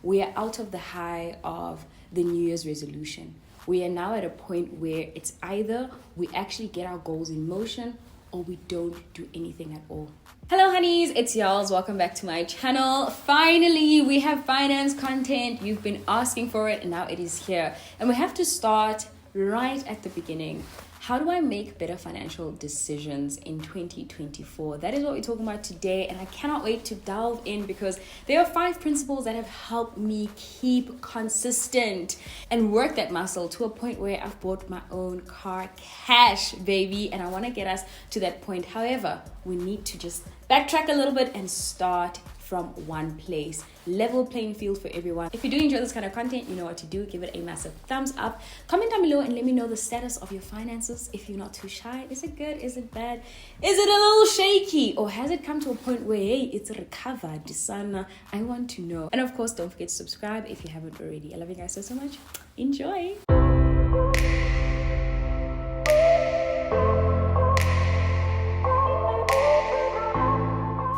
We are out of the high of the New Year's resolution. We are now at a point where it's either we actually get our goals in motion or we don't do anything at all. Hello honeys, it's Yolz. Welcome back to my channel. Finally, we have finance content. You've been asking for it and now it is here. And we have to start right at the beginning. How do I make better financial decisions in 2024? That is what we're talking about today, and I cannot wait to delve in because there are 5 principles that have helped me keep consistent and work that muscle to a point where I've bought my own car cash, baby, and I want to get us to that point. However, we need to just backtrack a little bit and start from one place. Level playing field for everyone. If you do enjoy this kind of content, you know what to do. Give it a massive thumbs up. Comment down below and let me know the status of your finances. If you're not too shy, is it good? Is it bad? Is it a little shaky? Or has it come to a point where, hey, it's recovered? Sana, I want to know. And of course, don't forget to subscribe if you haven't already. I love you guys so much. Enjoy.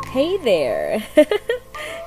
Hey there,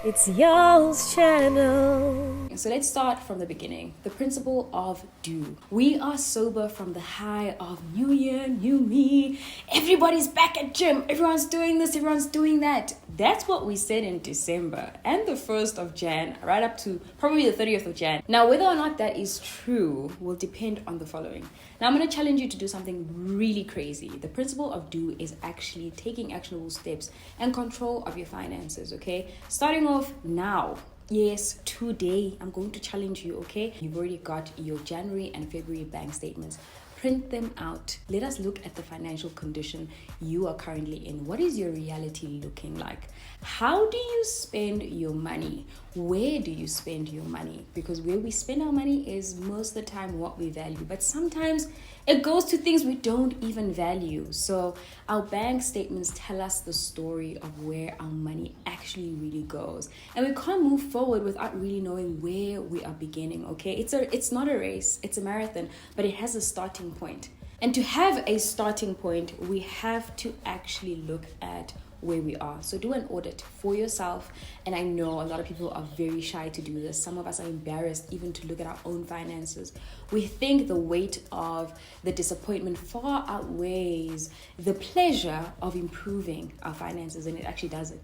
it's Yolz channel. So let's start from the beginning. The principle of do. We are sober from the high of new year, new me. Everybody's back at gym. Everyone's doing this, everyone's doing that. That's what we said in December and the 1st of Jan, right up to probably the 30th of Jan. Now, whether or not that is true will depend on the following. Now, I'm going to challenge you to do something really crazy. The principle of do is actually taking actionable steps and control of your finances, okay? Starting off now. Yes, today I'm going to challenge you, okay? You've already got your January and February bank statements. Print them out. Let us look at the financial condition you are currently in. What is your reality looking like? How do you spend your money? Where do you spend your money? Because where we spend our money is most of the time what we value. But sometimes it goes to things we don't even value. So our bank statements tell us the story of where our money actually really goes. And we can't move forward without really knowing where we are beginning, okay? It's not a race, it's a marathon, but it has a starting point. And to have a starting point, we have to actually look at where we are. So do an audit for yourself. And I know a lot of people are very shy to do this. Some of us are embarrassed even to look at our own finances. We think the weight of the disappointment far outweighs the pleasure of improving our finances, and it actually doesn't.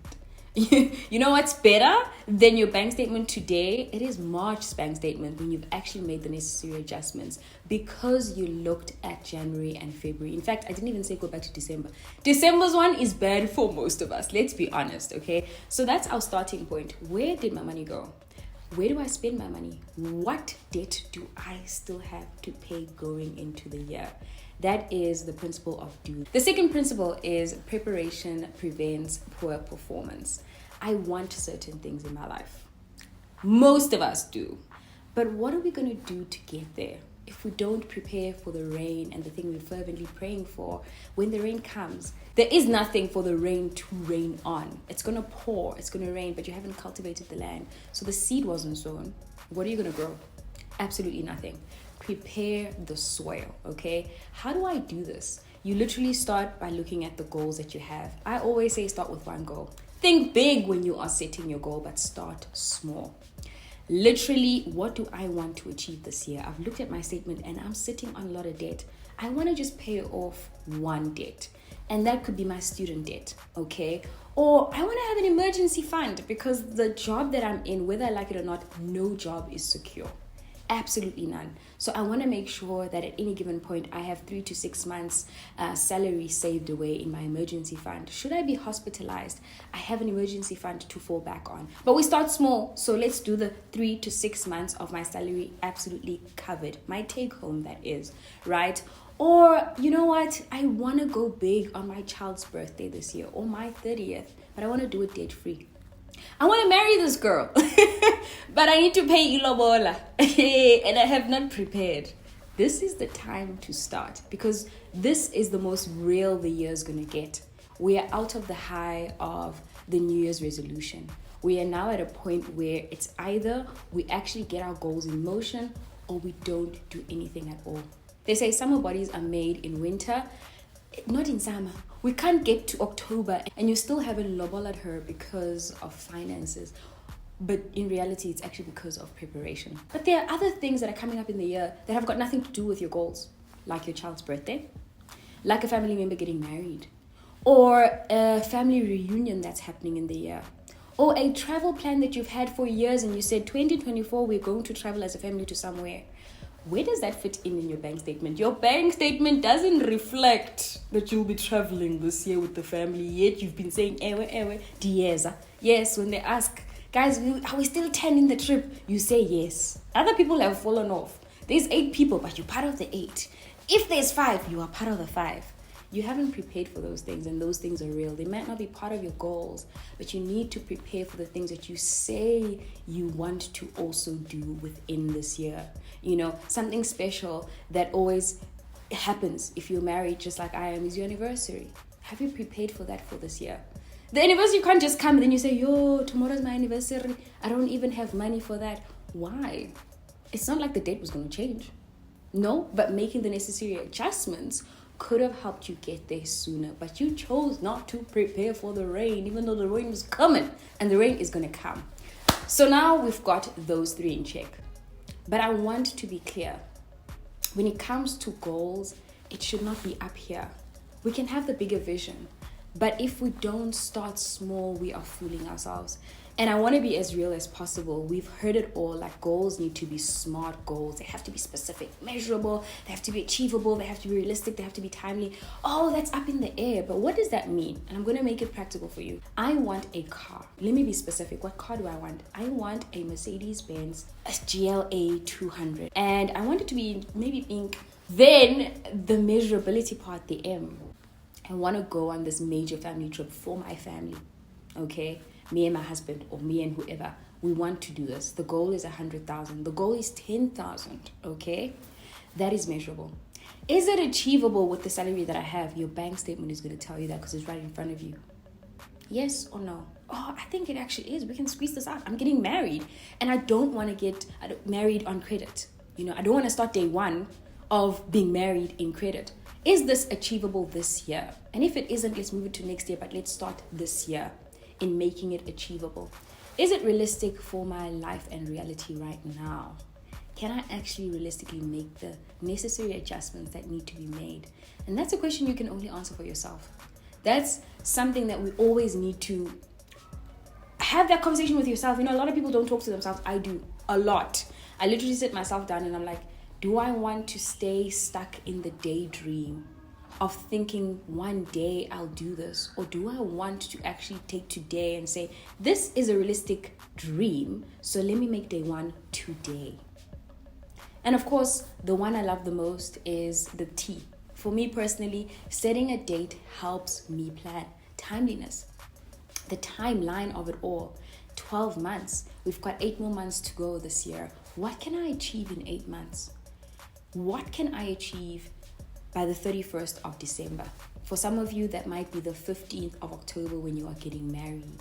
You know what's better than your bank statement today? It is March's bank statement when you've actually made the necessary adjustments because you looked at January and February. In fact, I didn't even say go back to December. December's one is bad for most of us. Let's be honest, okay? So that's our starting point. Where did my money go? Where do I spend my money? What debt do I still have to pay going into the year? That is the principle of do. The second principle is preparation prevents poor performance. I want certain things in my life. Most of us do. But what are we going to do to get there? If we don't prepare for the rain and the thing we're fervently praying for, when the rain comes, there is nothing for the rain to rain on. It's going to pour, it's going to rain, but you haven't cultivated the land. So the seed wasn't sown. What are you going to grow? Absolutely nothing. Prepare the soil, okay? How do I do this? You literally start by looking at the goals that you have. I always say start with one goal. Think big when you are setting your goal, but start small. Literally, what do I want to achieve this year? I've looked at my statement and I'm sitting on a lot of debt. I want to just pay off one debt. And that could be my student debt, okay? Or I want to have an emergency fund because the job that I'm in, whether I like it or not, no job is secure. Absolutely none. So I want to make sure that at any given point I have 3 to 6 months salary saved away in my emergency fund. Should I be hospitalized, I have an emergency fund to fall back on. But we start small, so let's do the 3 to 6 months of my salary absolutely covered. My take home, that is, right? Or you know what, I want to go big on my child's birthday this year or my 30th, but I want to do it debt free. I want to marry this girl, but I need to pay ilobola and I have not prepared. This is the time to start because this is the most real the year is going to get. We are out of the high of the New Year's resolution. We are now at a point where it's either we actually get our goals in motion or we don't do anything at all. They say summer bodies are made in winter. Not in summer. We can't get to October and you still haven't lobola her because of finances. But in reality, it's actually because of preparation. But there are other things that are coming up in the year that have got nothing to do with your goals, like your child's birthday, like a family member getting married, or a family reunion that's happening in the year, or a travel plan that you've had for years and you said 2024 we're going to travel as a family to somewhere. Where does that fit in your bank statement? Your bank statement doesn't reflect that you'll be traveling this year with the family, yet you've been saying ewe dieza. Yes, when they ask, guys, are we still 10 in the trip? You say yes. Other people have fallen off. There's 8 people, but you're part of the 8. If there's 5, you are part of the 5. You haven't prepared for those things, and those things are real. They might not be part of your goals, but you need to prepare for the things that you say you want to also do within this year. You know, something special that always happens if you're married, just like I am, is your anniversary. Have you prepared for that for this year? The anniversary can't just come and then you say, yo, tomorrow's my anniversary. I don't even have money for that. Why? It's not like the date was going to change. No, but making the necessary adjustments could have helped you get there sooner, but you chose not to prepare for the rain, even though the rain was coming, and the rain is going to come. So now we've got those 3 in check. But I want to be clear. When it comes to goals, it should not be up here. We can have the bigger vision, but if we don't start small, we are fooling ourselves. And I want to be as real as possible. We've heard it all, like goals need to be smart goals. They have to be specific, measurable, they have to be achievable, they have to be realistic, they have to be timely. Oh, that's up in the air. But what does that mean? And I'm going to make it practical for you. I want a car. Let me be specific. What car do I want? I want a Mercedes-Benz GLA 200. And I want it to be maybe pink. Then the measurability part, the M. I want to go on this major family trip for my family. Okay? Me and my husband, or me and whoever, we want to do this. The goal is 100,000. The goal is 10,000. Okay, that is measurable. Is it achievable with the salary that I have? Your bank statement is going to tell you that because it's right in front of you. Yes or no? Oh, I think it actually is. We can squeeze this out. I'm getting married, and I don't want to get married on credit. You know, I don't want to start day 1 of being married in credit. Is this achievable this year? And if it isn't, let's move it to next year. But let's start this year in making it achievable. Is it realistic for my life and reality right now? Can I actually realistically make the necessary adjustments that need to be made? And that's a question you can only answer for yourself. That's something that we always need to have that conversation with yourself. You know, a lot of people don't talk to themselves. I do a lot. I literally sit myself down and I'm like, do I want to stay stuck in the daydream of thinking one day I'll do this? Or do I want to actually take today and say, this is a realistic dream, so let me make day 1 today? And of course, the one I love the most is the T. For me personally, setting a date helps me plan. Timeliness, the timeline of it all. 12 months. We've got 8 more months to go this year. What can I achieve in 8 months? What can I achieve by the 31st of December? For some of you, that might be the 15th of October when you are getting married.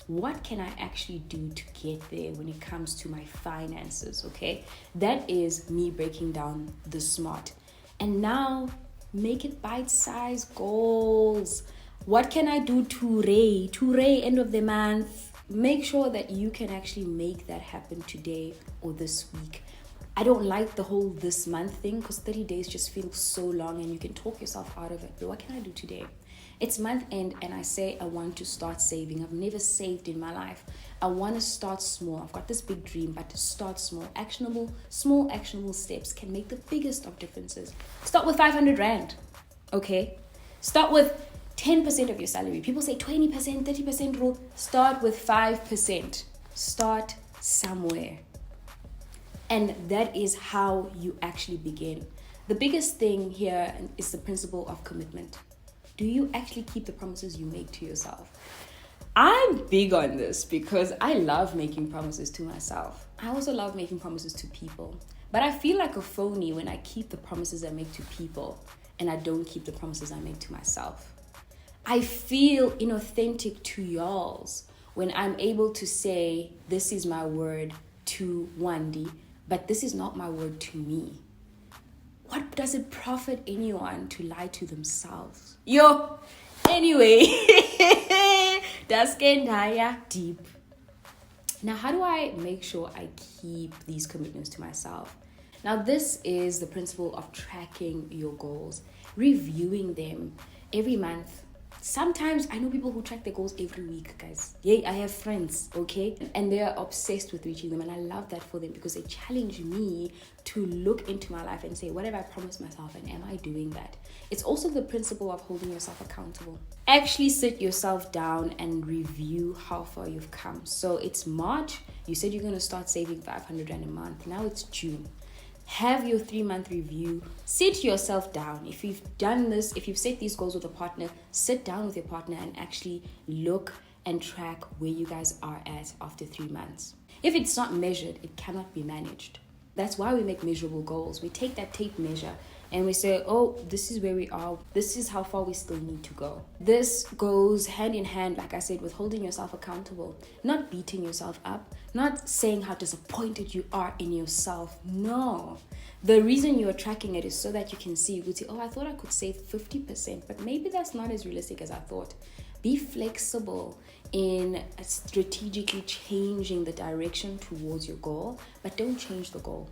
What can I actually do to get there when it comes to my finances, okay? That is me breaking down the SMART. And now, make it bite-sized goals. What can I do today, end of the month? Make sure that you can actually make that happen today or this week. I don't like the whole this month thing because 30 days just feels so long and you can talk yourself out of it. But what can I do today? It's month end and I say I want to start saving. I've never saved in my life. I want to start small. I've got this big dream, but to start small. Small actionable steps can make the biggest of differences. Start with 500 Rand, okay? Start with 10% of your salary. People say 20%, 30% rule. Start with 5%. Start somewhere. And that is how you actually begin. The biggest thing here is the principle of commitment. Do you actually keep the promises you make to yourself? I'm big on this because I love making promises to myself. I also love making promises to people. But I feel like a phony when I keep the promises I make to people and I don't keep the promises I make to myself. I feel inauthentic to Yolz when I'm able to say, this is my word to Wandi, but this is not my word to me. What does it profit anyone to lie to themselves? Anyway, das geht ja deep. Now, how do I make sure I keep these commitments to myself? Now, this is the principle of tracking your goals, reviewing them every month. Sometimes I know people who track their goals every week, guys. Yeah, I have friends, okay? And they're obsessed with reaching them. And I love that for them because they challenge me to look into my life and say, what have I promised myself and am I doing that? It's also the principle of holding yourself accountable. Actually sit yourself down and review how far you've come. So it's March. You said you're going to start saving 500 Rand a month. Now it's June. Have your 3-month review. Sit yourself down. If you've done this, if you've set these goals with a partner, sit down with your partner and actually look and track where you guys are at after 3 months. If it's not measured, it cannot be managed. That's why we make measurable goals. We take that tape measure and we say, oh, this is where we are. This is how far we still need to go. This goes hand in hand, like I said, with holding yourself accountable, not beating yourself up, not saying how disappointed you are in yourself. No. The reason you're tracking it is so that you can see, you could say, oh, I thought I could save 50%, but maybe that's not as realistic as I thought. Be flexible in strategically changing the direction towards your goal, but don't change the goal.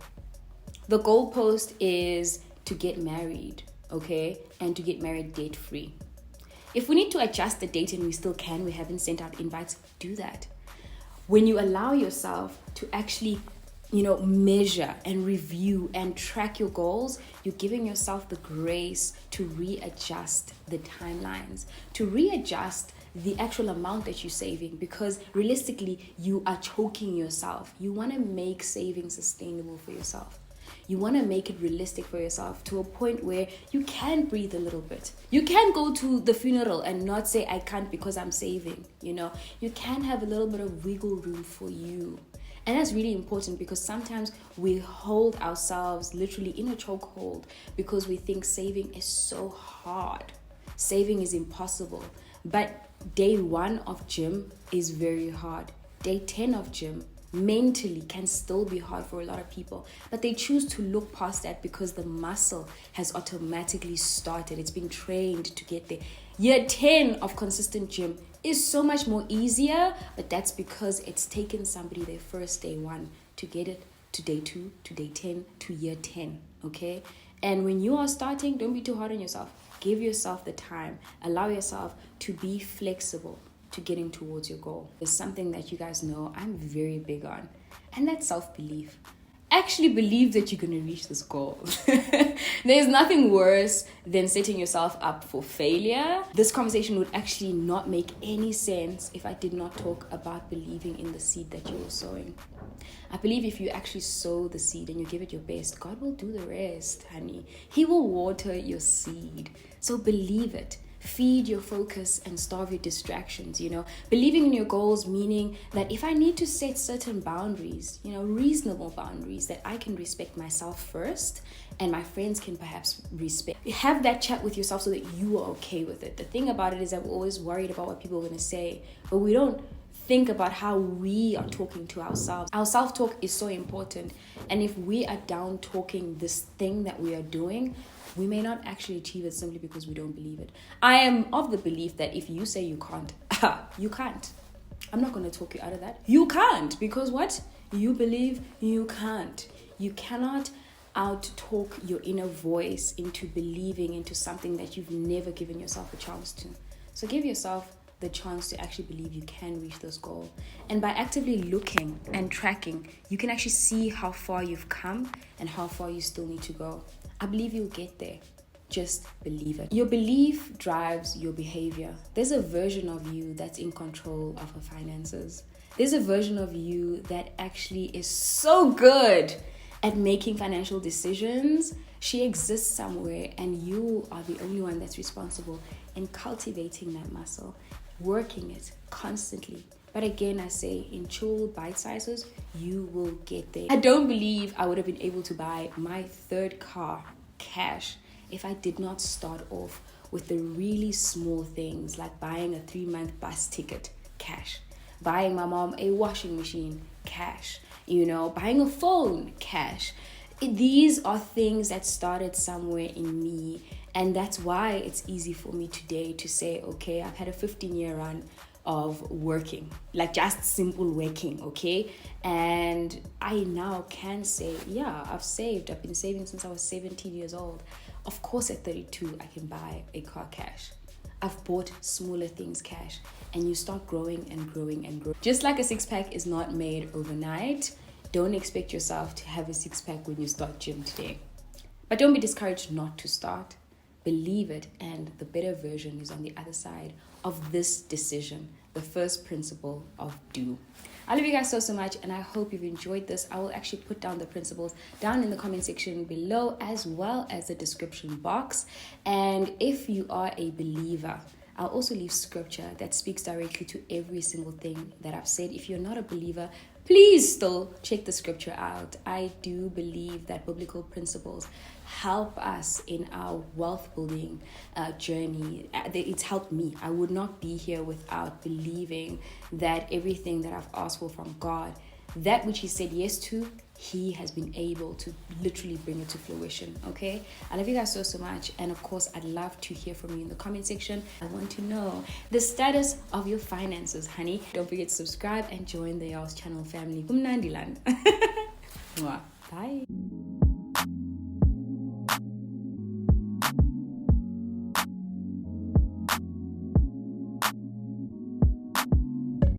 The goalpost is to get married, okay? And to get married debt-free. If we need to adjust the date and we still can, we haven't sent out invites, do that. When you allow yourself to actually, measure and review and track your goals, you're giving yourself the grace to readjust the timelines, to readjust the actual amount that you're saving, because realistically, you are choking yourself. You want to make saving sustainable for yourself. You want to make it realistic for yourself to a point where you can breathe a little bit. You can go to the funeral and not say, I can't because I'm saving. You can have a little bit of wiggle room for you. And that's really important because sometimes we hold ourselves literally in a chokehold because we think saving is so hard. Saving is impossible. But day 1 of gym is very hard. Day 10 of gym mentally can still be hard for a lot of people, but they choose to look past that because the muscle has automatically started. It's been trained to get there. Year 10 of consistent gym is so much more easier, but that's because it's taken somebody their first day 1 to get it to day 2 to day 10 to year 10. Okay, and when you are starting, don't be too hard on yourself. Give yourself the time. Allow yourself to be flexible to getting towards your goal. It's something that you guys know I'm very big on, and that's self-belief. Actually believe that you're going to reach this goal. There's nothing worse than setting yourself up for failure. This conversation would actually not make any sense if I did not talk about believing in the seed that you are sowing. I believe if you actually sow the seed and you give it your best, God will do the rest, honey. He will water your seed. So believe it. Feed your focus and starve your distractions, Believing in your goals, meaning that if I need to set certain boundaries, reasonable boundaries that I can respect myself first and my friends can perhaps respect. Have that chat with yourself so that you are okay with it. The thing about it is that we're always worried about what people are going to say, but we don't think about how we are talking to ourselves. Our self-talk is so important. And if we are down talking this thing that we are doing, we may not actually achieve it simply because we don't believe it. I am of the belief that if you say you can't, you can't. I'm not going to talk you out of that. You can't, because what? You believe you can't. You cannot out-talk your inner voice into believing into something that you've never given yourself a chance to. So give yourself the chance to actually believe you can reach this goal. And by actively looking and tracking, you can actually see how far you've come and how far you still need to go. I believe you'll get there. Just believe it. Your belief drives your behavior. There's a version of you that's in control of her finances. There's a version of you that actually is so good at making financial decisions. She exists somewhere and you are the only one that's responsible in cultivating that muscle, working it constantly. But again, I say in chill bite sizes, you will get there. I don't believe I would have been able to buy my 3rd car cash if I did not start off with the really small things like buying a 3-month bus ticket cash, buying my mom a washing machine cash, buying a phone cash. These are things that started somewhere in me. And that's why it's easy for me today to say, okay, I've had a 15-year run of working, like just simple working, okay? And I now can say, yeah, I've been saving since I was 17 years old. Of course, at 32, I can buy a car cash. I've bought smaller things cash, and you start growing and growing and growing. Just like a six-pack is not made overnight, don't expect yourself to have a six-pack when you start gym today. But don't be discouraged not to start. Believe it, and the better version is on the other side of this decision, the first principle of do. I love you guys so much, and I hope you've enjoyed this. I will actually put down the principles down in the comment section below, as well as the description box. And if you are a believer, I'll also leave scripture that speaks directly to every single thing that I've said. If you're not a believer, please still check the scripture out. I do believe that biblical principles help us in our wealth building journey. It's helped me. I would not be here without believing that everything that I've asked for from God, that which He said yes to, He has been able to literally bring it to fruition. Okay, I love you guys so much, and of course I'd love to hear from you in the comment section. I want to know the status of your finances, honey. Don't forget to subscribe and join the Yolz channel family. Kumnandiland. Bye.